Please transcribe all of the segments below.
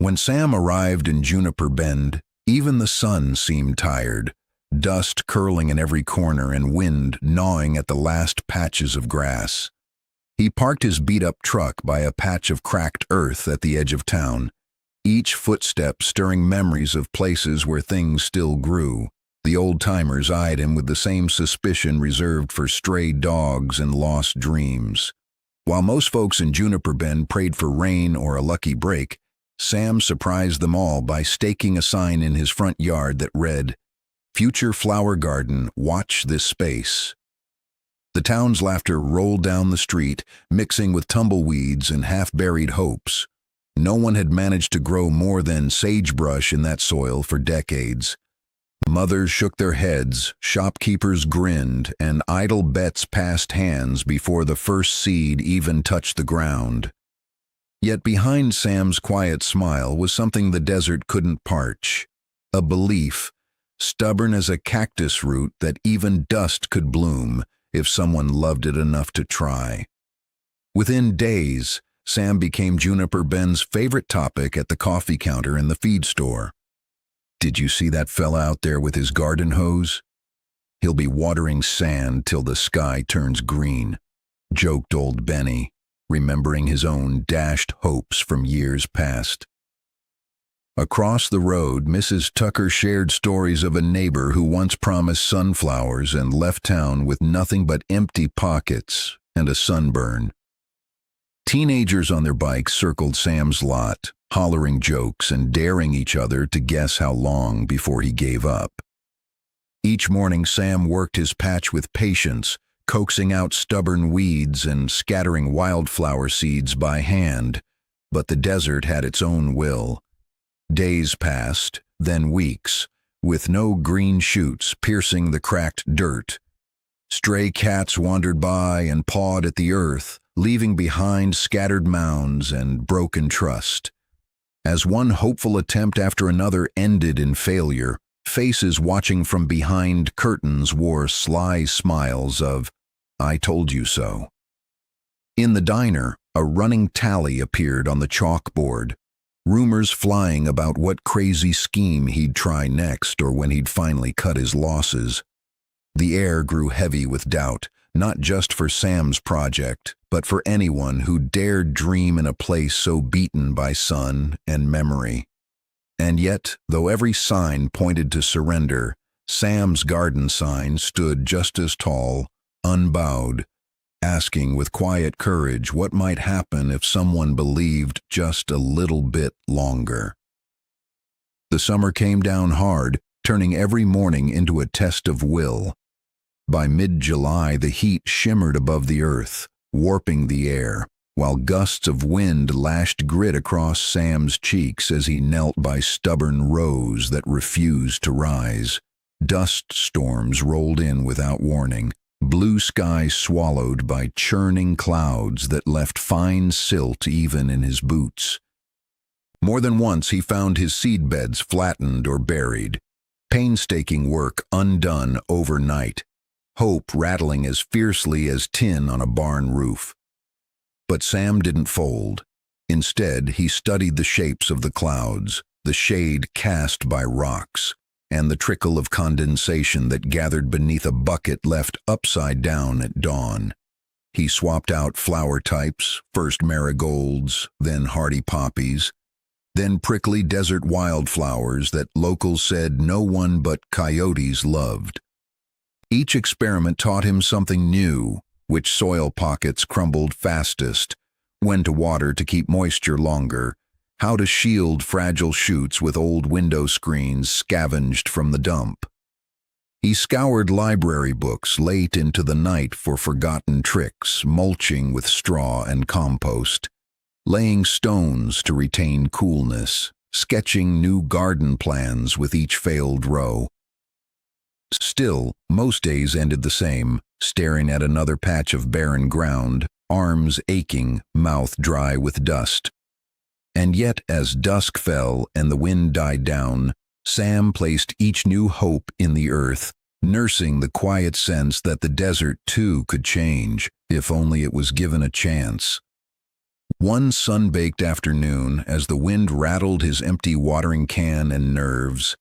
When Sam arrived in Juniper Bend, even the sun seemed tired, dust curling in every corner and wind gnawing at the last patches of grass. He parked his beat-up truck by a patch of cracked earth at the edge of town, each footstep stirring memories of places where things still grew. The old-timers eyed him with the same suspicion reserved for stray dogs and lost dreams. While most folks in Juniper Bend prayed for rain or a lucky break, Sam surprised them all by staking a sign in his front yard that read, "Future Flower Garden, watch this space." The town's laughter rolled down the street, mixing with tumbleweeds and half-buried hopes. No one had managed to grow more than sagebrush in that soil for decades. Mothers shook their heads, shopkeepers grinned, and idle bets passed hands before the first seed even touched the ground. Yet behind Sam's quiet smile was something the desert couldn't parch, a belief, stubborn as a cactus root, that even dust could bloom if someone loved it enough to try. Within days, Sam became Juniper Bend's favorite topic at the coffee counter in the feed store. "Did you see that fella out there with his garden hose? He'll be watering sand till the sky turns green," joked old Benny, remembering his own dashed hopes from years past. Across the road, Mrs. Tucker shared stories of a neighbor who once promised sunflowers and left town with nothing but empty pockets and a sunburn. Teenagers on their bikes circled Sam's lot, hollering jokes and daring each other to guess how long before he gave up. Each morning, Sam worked his patch with patience, coaxing out stubborn weeds and scattering wildflower seeds by hand, but the desert had its own will. Days passed, then weeks, with no green shoots piercing the cracked dirt. Stray cats wandered by and pawed at the earth, leaving behind scattered mounds and broken trust. As one hopeful attempt after another ended in failure, faces watching from behind curtains wore sly smiles of, "I told you so." In the diner, a running tally appeared on the chalkboard, rumors flying about what crazy scheme he'd try next or when he'd finally cut his losses. The air grew heavy with doubt, not just for Sam's project, but for anyone who dared dream in a place so beaten by sun and memory. And yet, though every sign pointed to surrender, Sam's garden sign stood just as tall, unbowed, asking with quiet courage what might happen if someone believed just a little bit longer. The summer came down hard, turning every morning into a test of will. By mid-July, the heat shimmered above the earth, warping the air, while gusts of wind lashed grit across Sam's cheeks as he knelt by stubborn rows that refused to rise. Dust storms rolled in without warning, blue skies swallowed by churning clouds that left fine silt even in his boots. More than once he found his seedbeds flattened or buried, painstaking work undone overnight, hope rattling as fiercely as tin on a barn roof. But Sam didn't fold. Instead, he studied the shapes of the clouds, the shade cast by rocks, and the trickle of condensation that gathered beneath a bucket left upside down at dawn. He swapped out flower types, first marigolds, then hardy poppies, then prickly desert wildflowers that locals said no one but coyotes loved. Each experiment taught him something new: which soil pockets crumbled fastest, when to water to keep moisture longer, how to shield fragile shoots with old window screens scavenged from the dump. He scoured library books late into the night for forgotten tricks, mulching with straw and compost, laying stones to retain coolness, sketching new garden plans with each failed row. Still, most days ended the same, staring at another patch of barren ground, arms aching, mouth dry with dust. And yet, as dusk fell and the wind died down, Sam placed each new hope in the earth, nursing the quiet sense that the desert too could change, if only it was given a chance. One sun-baked afternoon, as the wind rattled his empty watering can and nerves,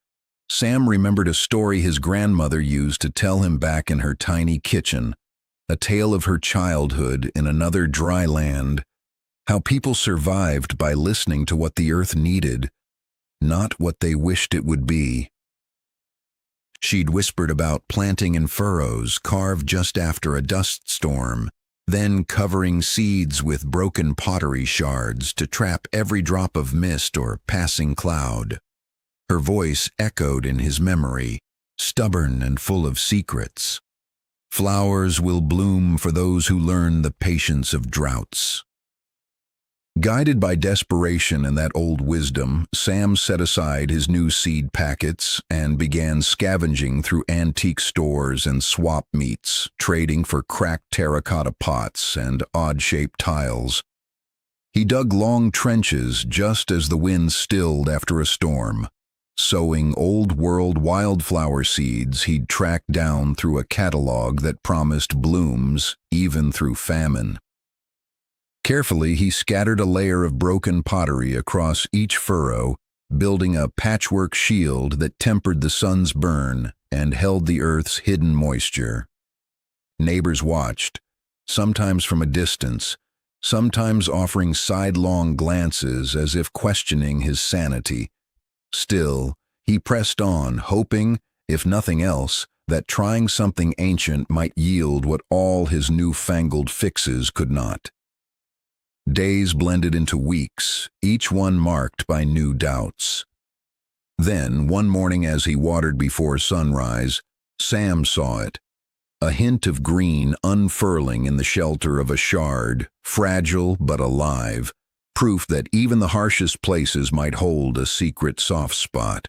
Sam remembered a story his grandmother used to tell him back in her tiny kitchen, a tale of her childhood in another dry land, how people survived by listening to what the earth needed, not what they wished it would be. She'd whispered about planting in furrows carved just after a dust storm, then covering seeds with broken pottery shards to trap every drop of mist or passing cloud. Her voice echoed in his memory, stubborn and full of secrets. Flowers will bloom for those who learn the patience of droughts. Guided by desperation and that old wisdom, Sam set aside his new seed packets and began scavenging through antique stores and swap meets, trading for cracked terracotta pots and odd-shaped tiles. He dug long trenches just as the wind stilled after a storm, sowing old-world wildflower seeds he'd tracked down through a catalog that promised blooms even through famine. Carefully, he scattered a layer of broken pottery across each furrow, building a patchwork shield that tempered the sun's burn and held the earth's hidden moisture. Neighbors watched, sometimes from a distance, sometimes offering sidelong glances as if questioning his sanity. Still, he pressed on, hoping, if nothing else, that trying something ancient might yield what all his newfangled fixes could not. Days blended into weeks, each one marked by new doubts. Then, one morning as he watered before sunrise, Sam saw it, a hint of green unfurling in the shelter of a shard, fragile but alive, proof that even the harshest places might hold a secret soft spot.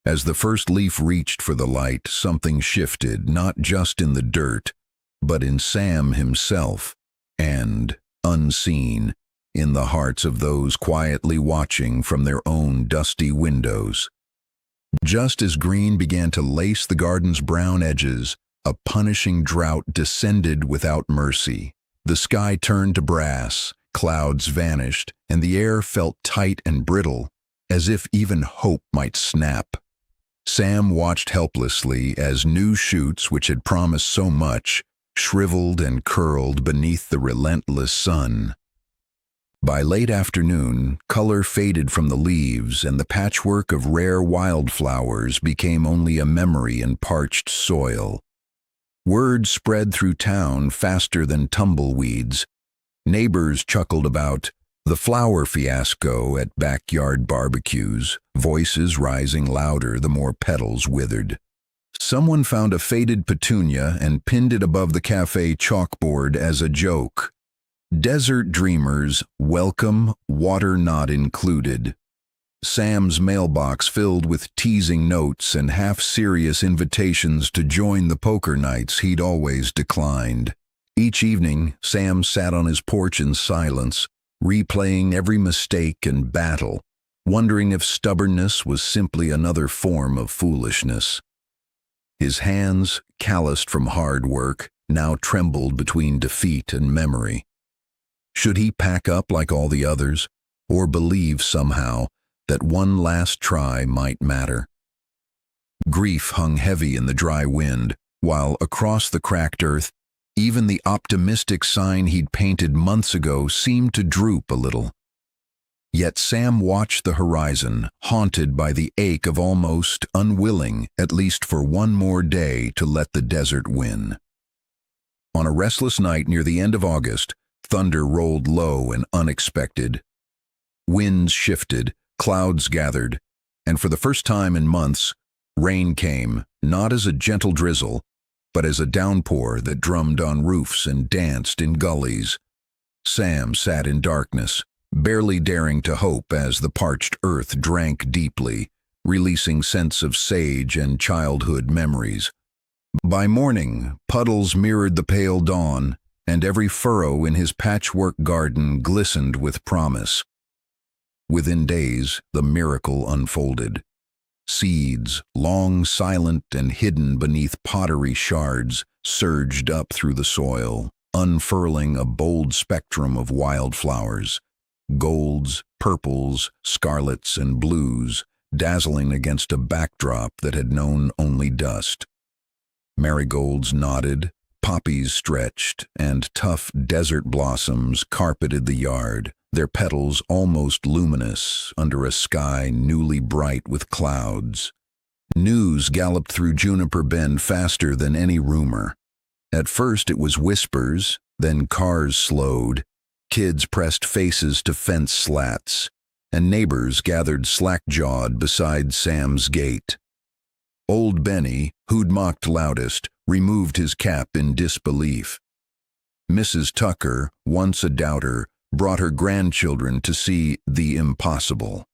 As the first leaf reached for the light, something shifted, not just in the dirt, but in Sam himself, and, unseen, in the hearts of those quietly watching from their own dusty windows. Just as green began to lace the garden's brown edges, a punishing drought descended without mercy. The sky turned to brass, clouds vanished, and the air felt tight and brittle, as if even hope might snap. Sam watched helplessly as new shoots which had promised so much shriveled and curled beneath the relentless sun. By late afternoon, color faded from the leaves, and the patchwork of rare wildflowers became only a memory in parched soil. Word spread through town faster than tumbleweeds. Neighbors chuckled about the flower fiasco at backyard barbecues, voices rising louder the more petals withered. Someone found a faded petunia and pinned it above the cafe chalkboard as a joke. Desert dreamers, welcome, water not included. Sam's mailbox filled with teasing notes and half-serious invitations to join the poker nights he'd always declined. Each evening, Sam sat on his porch in silence, replaying every mistake and battle, wondering if stubbornness was simply another form of foolishness. His hands, calloused from hard work, now trembled between defeat and memory. Should he pack up like all the others, or believe somehow that one last try might matter? Grief hung heavy in the dry wind, while across the cracked earth, even the optimistic sign he'd painted months ago seemed to droop a little. Yet Sam watched the horizon, haunted by the ache of almost unwilling, at least for one more day, to let the desert win. On a restless night near the end of August, thunder rolled low and unexpected. Winds shifted, clouds gathered, and for the first time in months, rain came, not as a gentle drizzle, but as a downpour that drummed on roofs and danced in gullies. Sam sat in darkness, barely daring to hope as the parched earth drank deeply, releasing scents of sage and childhood memories. By morning, puddles mirrored the pale dawn, and every furrow in his patchwork garden glistened with promise. Within days, the miracle unfolded. Seeds, long silent and hidden beneath pottery shards, surged up through the soil, unfurling a bold spectrum of wildflowers, golds, purples, scarlets, and blues, dazzling against a backdrop that had known only dust. Marigolds nodded, poppies stretched, and tough desert blossoms carpeted the yard, their petals almost luminous under a sky newly bright with clouds. News galloped through Juniper Bend faster than any rumor. At first it was whispers, then cars slowed, kids pressed faces to fence slats, and neighbors gathered slack-jawed beside Sam's gate. Old Benny, who'd mocked loudest, removed his cap in disbelief. Mrs. Tucker, once a doubter, brought her grandchildren to see the impossible.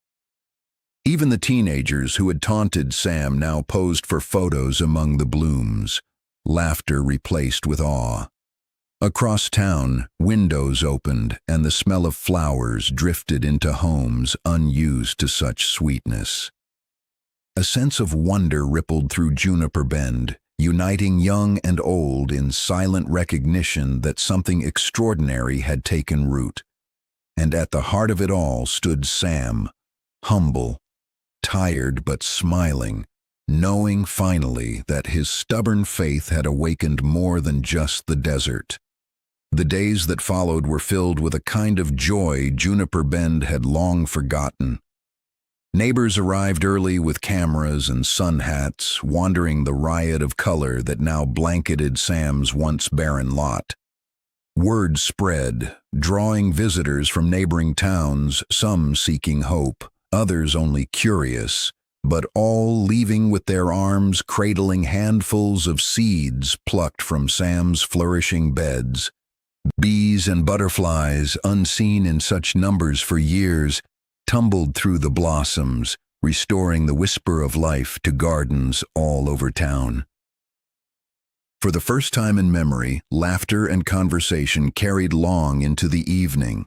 Even the teenagers who had taunted Sam now posed for photos among the blooms, laughter replaced with awe. Across town, windows opened and the smell of flowers drifted into homes unused to such sweetness. A sense of wonder rippled through Juniper Bend, uniting young and old in silent recognition that something extraordinary had taken root. And at the heart of it all stood Sam, humble, tired but smiling, knowing finally that his stubborn faith had awakened more than just the desert. The days that followed were filled with a kind of joy Juniper Bend had long forgotten. Neighbors arrived early with cameras and sun hats, wandering the riot of color that now blanketed Sam's once barren lot. Word spread, drawing visitors from neighboring towns, some seeking hope, others only curious, but all leaving with their arms cradling handfuls of seeds plucked from Sam's flourishing beds. Bees and butterflies, unseen in such numbers for years, tumbled through the blossoms, restoring the whisper of life to gardens all over town. For the first time in memory, laughter and conversation carried long into the evening.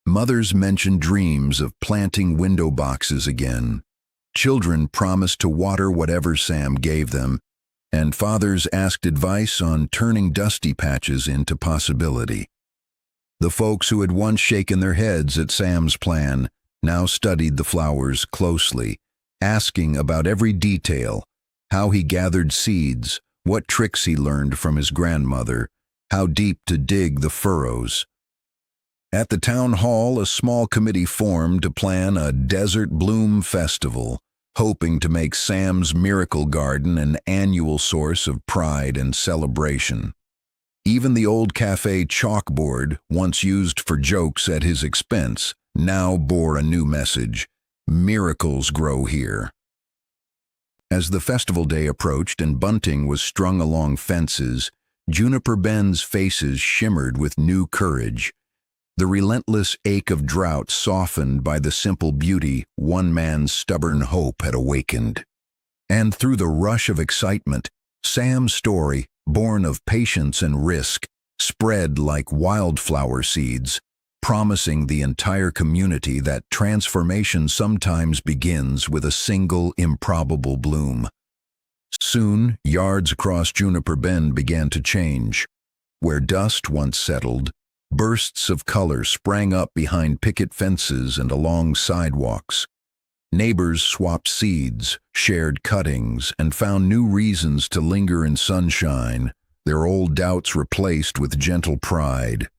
Mothers mentioned dreams of planting window boxes again. Children promised to water whatever Sam gave them, and fathers asked advice on turning dusty patches into possibility. The folks who had once shaken their heads at Sam's plan now studied the flowers closely, asking about every detail, how he gathered seeds, what tricks he learned from his grandmother, how deep to dig the furrows. At the town hall, a small committee formed to plan a desert bloom festival, hoping to make Sam's miracle garden an annual source of pride and celebration. Even the old cafe chalkboard, once used for jokes at his expense, now bore a new message: miracles grow here. As the festival day approached and bunting was strung along fences, Juniper Bend's faces shimmered with new courage. The relentless ache of drought softened by the simple beauty one man's stubborn hope had awakened. And through the rush of excitement, Sam's story, born of patience and risk, spread like wildflower seeds, promising the entire community that transformation sometimes begins with a single improbable bloom. Soon, yards across Juniper Bend began to change. Where dust once settled, bursts of color sprang up behind picket fences and along sidewalks. Neighbors swapped seeds, shared cuttings, and found new reasons to linger in sunshine, their old doubts replaced with gentle pride.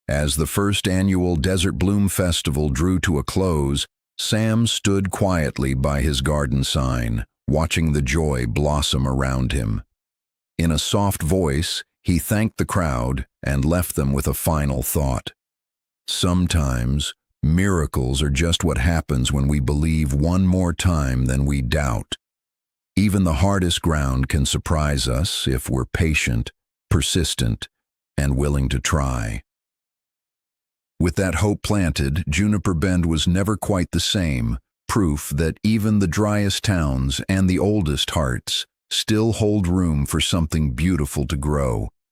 As the first annual Desert Bloom Festival drew to a close, Sam stood quietly by his garden sign, watching the joy blossom around him. In a soft voice, he thanked the crowd and left them with a final thought. Sometimes, miracles are just what happens when we believe one more time than we doubt. Even the hardest ground can surprise us if we're patient, persistent, and willing to try. With that hope planted, Juniper Bend was never quite the same, proof that even the driest towns and the oldest hearts still hold room for something beautiful to grow.